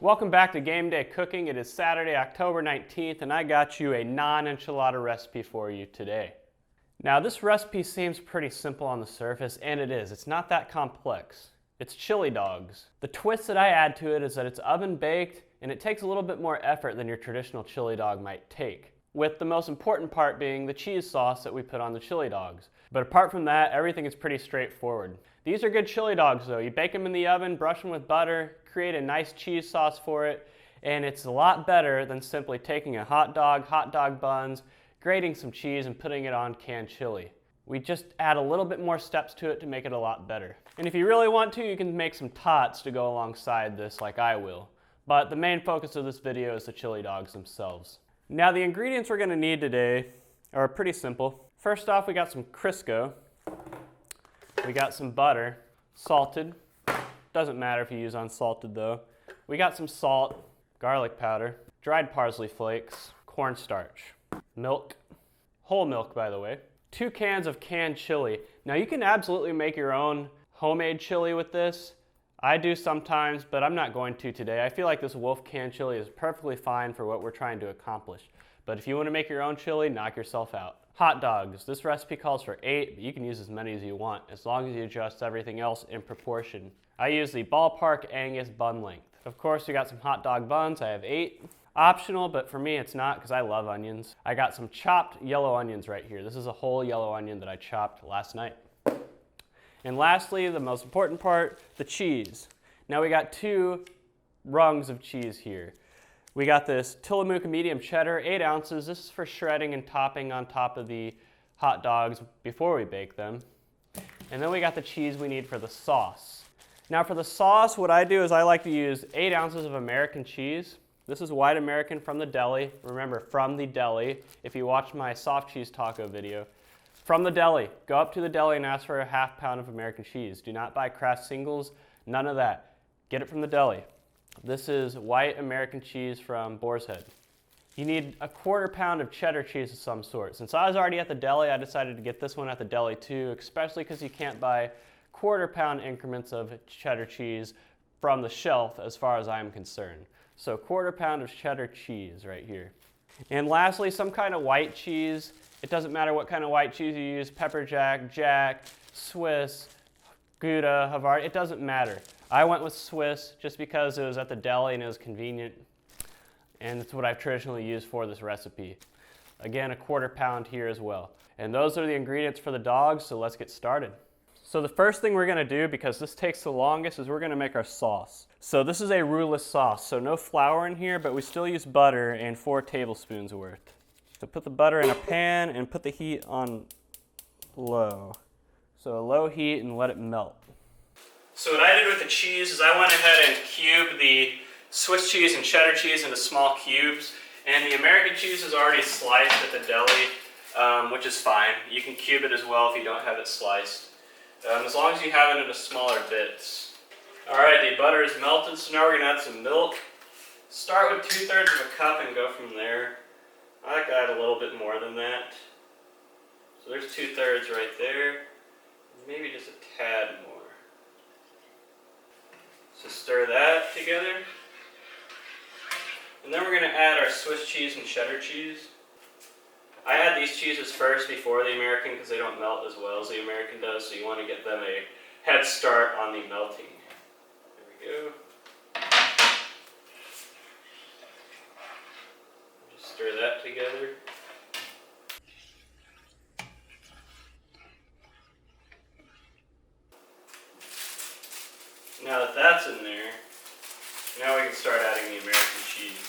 Welcome back to Gameday Cooking. It is Saturday, October 19th, and I got you a non-enchilada recipe for you today. Now, this recipe seems pretty simple on the surface, and it is. It's not that complex. It's chili dogs. The twist that I add to it is that it's oven baked, and it takes a little bit more effort than your traditional chili dog might take, with the most important part being the cheese sauce that we put on the chili dogs. But apart from that, everything is pretty straightforward. These are good chili dogs though. You bake them in the oven, brush them with butter, create a nice cheese sauce for it, and it's a lot better than simply taking a hot dog buns, grating some cheese and putting it on canned chili. We just add a little bit more steps to it to make it a lot better. And if you really want to, you can make some tots to go alongside this like I will. But the main focus of this video is the chili dogs themselves. Now the ingredients we're going to need today are pretty simple. First off, we got some Crisco. We got some butter, salted. Doesn't matter if you use unsalted though. We got some salt, garlic powder, dried parsley flakes, cornstarch, milk, whole milk by the way, 2 cans of canned chili. Now you can absolutely make your own homemade chili with this. I do sometimes, but I'm not going to today. I feel like this Wolf canned chili is perfectly fine for what we're trying to accomplish. But if you want to make your own chili, knock yourself out. Hot dogs. This recipe calls for 8, but you can use as many as you want, as long as you adjust everything else in proportion. I use the ballpark Angus bun length. Of course, we got some hot dog buns. I have 8. Optional, but for me it's not because I love onions. I got some chopped yellow onions right here. This is a whole yellow onion that I chopped last night. And lastly, the most important part, the cheese. Now we got 2 rungs of cheese here. We got this Tillamook medium cheddar, 8 ounces. This is for shredding and topping on top of the hot dogs before we bake them. And then we got the cheese we need for the sauce. Now for the sauce, what I do is I like to use 8 ounces of American cheese. This is white American from the deli. Remember, from the deli. If you watch my soft cheese taco video, from the deli. Go up to the deli and ask for a ½ pound of American cheese. Do not buy Kraft singles, none of that. Get it from the deli. This is white American cheese from Boar's Head. You need a ½ pound of cheddar cheese of some sort. Since I was already at the deli, I decided to get this one at the deli too, especially because you can't buy ½ pound increments of cheddar cheese from the shelf as far as I'm concerned. So ½ pound of cheddar cheese right here. And lastly, some kind of white cheese. It doesn't matter what kind of white cheese you use, pepper jack, Swiss, Gouda, Havarti, it doesn't matter. I went with Swiss just because it was at the deli and it was convenient. And it's what I've traditionally used for this recipe. Again, a ½ pound here as well. And those are the ingredients for the dogs, so let's get started. So the first thing we're gonna do, because this takes the longest, is we're gonna make our sauce. So this is a roux sauce, so no flour in here, but we still use butter and 4 tablespoons worth. So put the butter in a pan and put the heat on low. So a low heat and let it melt. So what I did with the cheese is I went ahead and cubed the Swiss cheese and cheddar cheese into small cubes. And the American cheese is already sliced at the deli, which is fine. You can cube it as well if you don't have it sliced. As long as you have it into smaller bits. Alright, the butter is melted, so now we're going to add some milk. Start with 2/3 of a cup and go from there. I like to add a little bit more than that. So there's 2/3 right there. Maybe just a tad more. So stir that together. And then we're going to add our Swiss cheese and cheddar cheese. I add these cheeses first before the American because they don't melt as well as the American does, so you want to get them a head start on the melting. There we go. Just stir that together. Now that that's in there, now we can start adding the American cheese.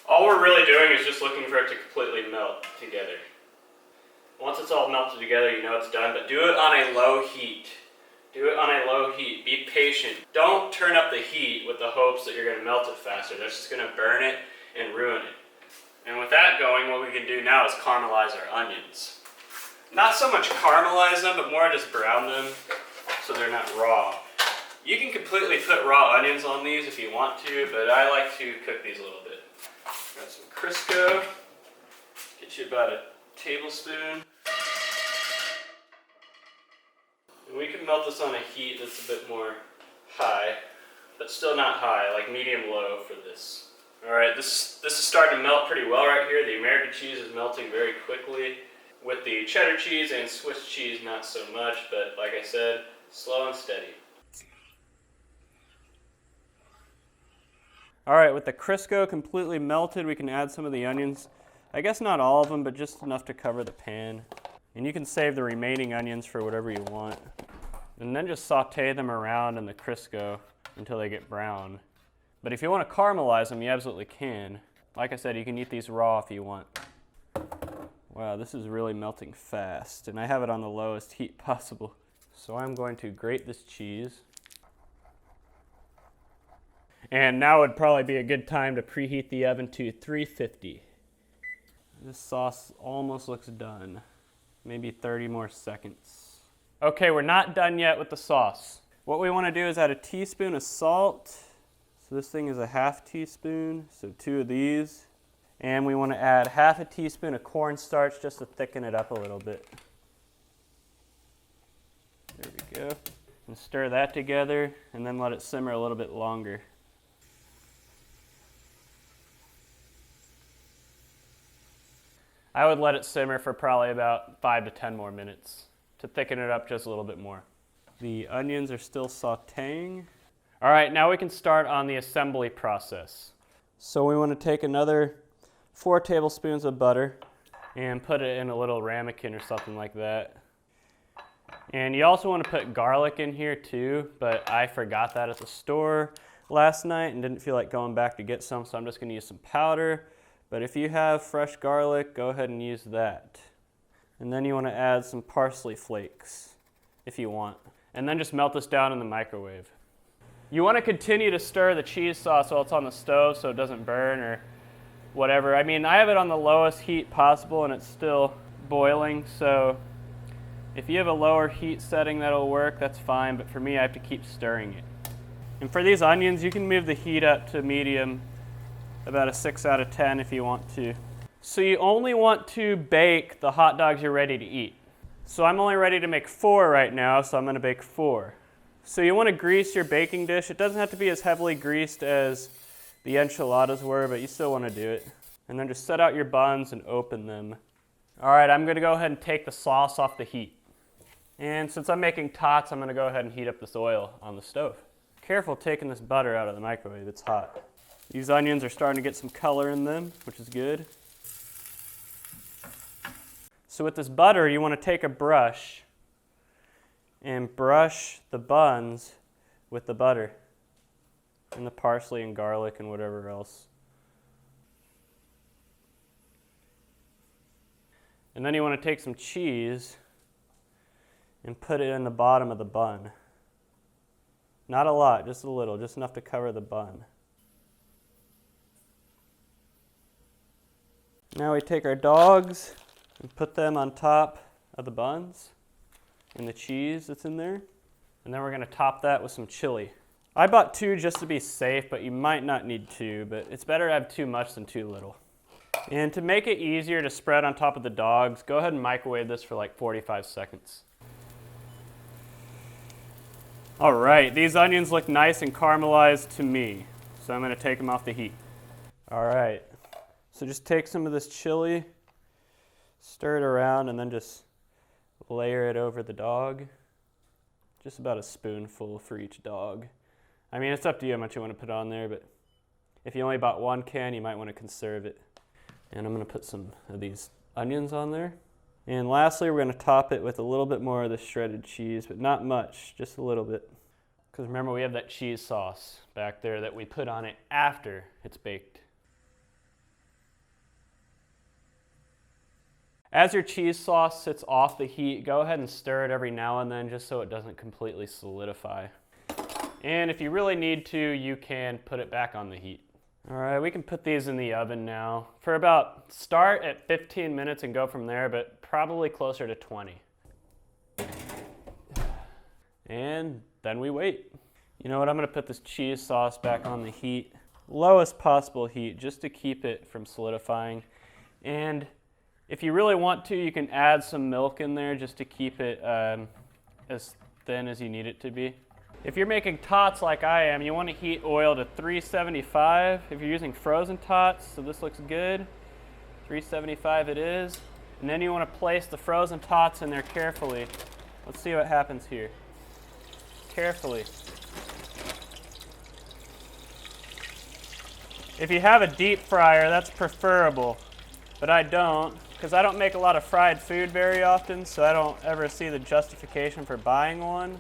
All we're really doing is just looking for it to completely melt together. Once it's all melted together, you know it's done, but do it on a low heat. Do it on a low heat. Be patient. Don't turn up the heat with the hopes that you're going to melt it faster. That's just going to burn it and ruin it. And with that going, what we can do now is caramelize our onions. Not so much caramelize them, but more just brown them so they're not raw. You can completely put raw onions on these if you want to, but I like to cook these a little bit. Got some Crisco. Get Get you about a tablespoon. And we can melt this on a heat that's a bit more high, but still not high, like medium-low for this. Alright, this is starting to melt pretty well right here. The American cheese is melting very quickly. With the cheddar cheese and Swiss cheese, not so much, but like I said, slow and steady. Alright, with the Crisco completely melted, we can add some of the onions. I guess not all of them, but just enough to cover the pan. And you can save the remaining onions for whatever you want. And then just saute them around in the Crisco until they get brown. But if you want to caramelize them, you absolutely can. Like I said, you can eat these raw if you want. Wow, this is really melting fast, and I have it on the lowest heat possible. So I'm going to grate this cheese. And now would probably be a good time to preheat the oven to 350. This sauce almost looks done. Maybe 30 more seconds. Okay, we're not done yet with the sauce. What we want to do is add a teaspoon of salt. So this thing is a ½ teaspoon, so 2 of these. And we want to add ½ a teaspoon of cornstarch just to thicken it up a little bit. There we go. And stir that together and then let it simmer a little bit longer. I would let it simmer for probably about 5 to 10 more minutes to thicken it up just a little bit more. The onions are still sauteing. All right, now we can start on the assembly process. So we want to take another 4 tablespoons of butter and put it in a little ramekin or something like that. And you also want to put garlic in here too, but I forgot that at the store last night and didn't feel like going back to get some, so I'm just going to use some powder. But if you have fresh garlic, go ahead and use that. And then you want to add some parsley flakes if you want. And then just melt this down in the microwave. You want to continue to stir the cheese sauce while it's on the stove so it doesn't burn or whatever. I mean, I have it on the lowest heat possible and it's still boiling, so if you have a lower heat setting that'll work, that's fine, but for me I have to keep stirring it. And for these onions, you can move the heat up to medium, about a 6 out of 10 if you want to. So you only want to bake the hot dogs you're ready to eat. So I'm only ready to make 4 right now, so I'm going to bake 4. So you want to grease your baking dish. It doesn't have to be as heavily greased as the enchiladas were, but you still want to do it. And then just set out your buns and open them. All right, I'm going to go ahead and take the sauce off the heat. And since I'm making tots, I'm going to go ahead and heat up this oil on the stove. Careful taking this butter out of the microwave, it's hot. These onions are starting to get some color in them, which is good. So with this butter, you want to take a brush and brush the buns with the butter and the parsley and garlic and whatever else. And then you want to take some cheese and put it in the bottom of the bun. Not a lot, just a little, just enough to cover the bun. Now we take our dogs and put them on top of the buns and the cheese that's in there. And then we're going to top that with some chili. I bought 2 just to be safe, but you might not need 2, but it's better to have too much than too little. And to make it easier to spread on top of the dogs, go ahead and microwave this for like 45 seconds. All right, these onions look nice and caramelized to me, so I'm going to take them off the heat. All right, so just take some of this chili, stir it around, and then just layer it over the dog. Just about a spoonful for each dog. I mean, it's up to you how much you want to put on there, but if you only bought 1 can, you might want to conserve it. And I'm going to put some of these onions on there. And lastly, we're going to top it with a little bit more of the shredded cheese, but not much, just a little bit. Because remember, we have that cheese sauce back there that we put on it after it's baked. As your cheese sauce sits off the heat, go ahead and stir it every now and then just so it doesn't completely solidify. And if you really need to, you can put it back on the heat. All right, we can put these in the oven now for about, start at 15 minutes and go from there, but probably closer to 20. And then we wait. You know what, I'm gonna put this cheese sauce back on the heat, lowest possible heat, just to keep it from solidifying. And If you really want to, you can add some milk in there just to keep it as thin as you need it to be. If you're making tots like I am, you want to heat oil to 375. If you're using frozen tots, so this looks good, 375 it is. And then you want to place the frozen tots in there carefully. Let's see what happens here. Carefully. If you have a deep fryer, that's preferable, but I don't, because I don't make a lot of fried food very often, so I don't ever see the justification for buying one.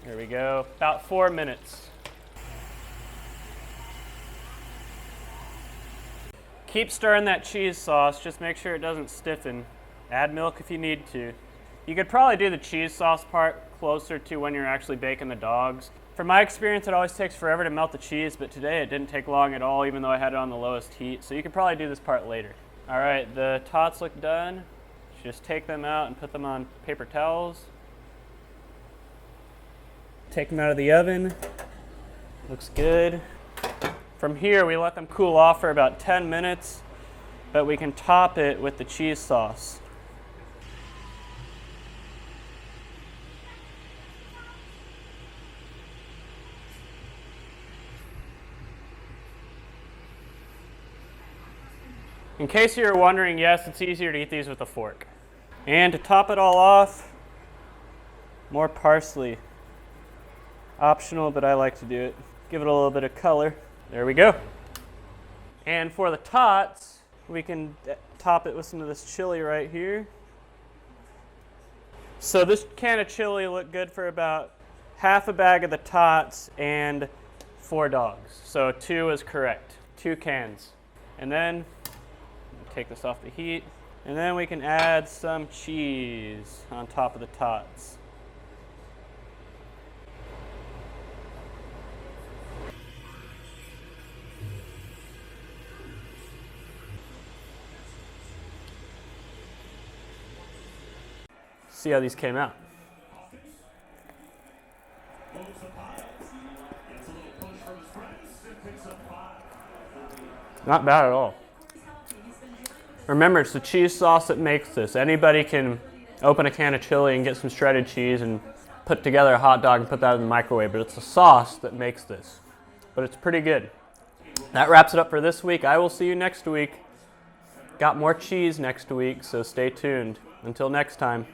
Here we go, about 4 minutes. Keep stirring that cheese sauce, just make sure it doesn't stiffen. Add milk if you need to. You could probably do the cheese sauce part closer to when you're actually baking the dogs. From my experience, it always takes forever to melt the cheese, but today it didn't take long at all, even though I had it on the lowest heat, so you could probably do this part later. All right, the tots look done. Just take them out and put them on paper towels. Take them out of the oven. Looks good. From here, we let them cool off for about 10 minutes, but we can top it with the cheese sauce. In case you were wondering, yes, it's easier to eat these with a fork. And to top it all off, more parsley. Optional, but I like to do it. Give it a little bit of color. There we go. And for the tots, we can top it with some of this chili right here. So this can of chili looked good for about half a bag of the tots and 4 dogs. So 2 is correct. 2 cans. And then take this off the heat. And then we can add some cheese on top of the tots. See how these came out. Not bad at all. Remember, it's the cheese sauce that makes this. Anybody can open a can of chili and get some shredded cheese and put together a hot dog and put that in the microwave, but it's the sauce that makes this. But it's pretty good. That wraps it up for this week. I will see you next week. Got more cheese next week, so stay tuned. Until next time.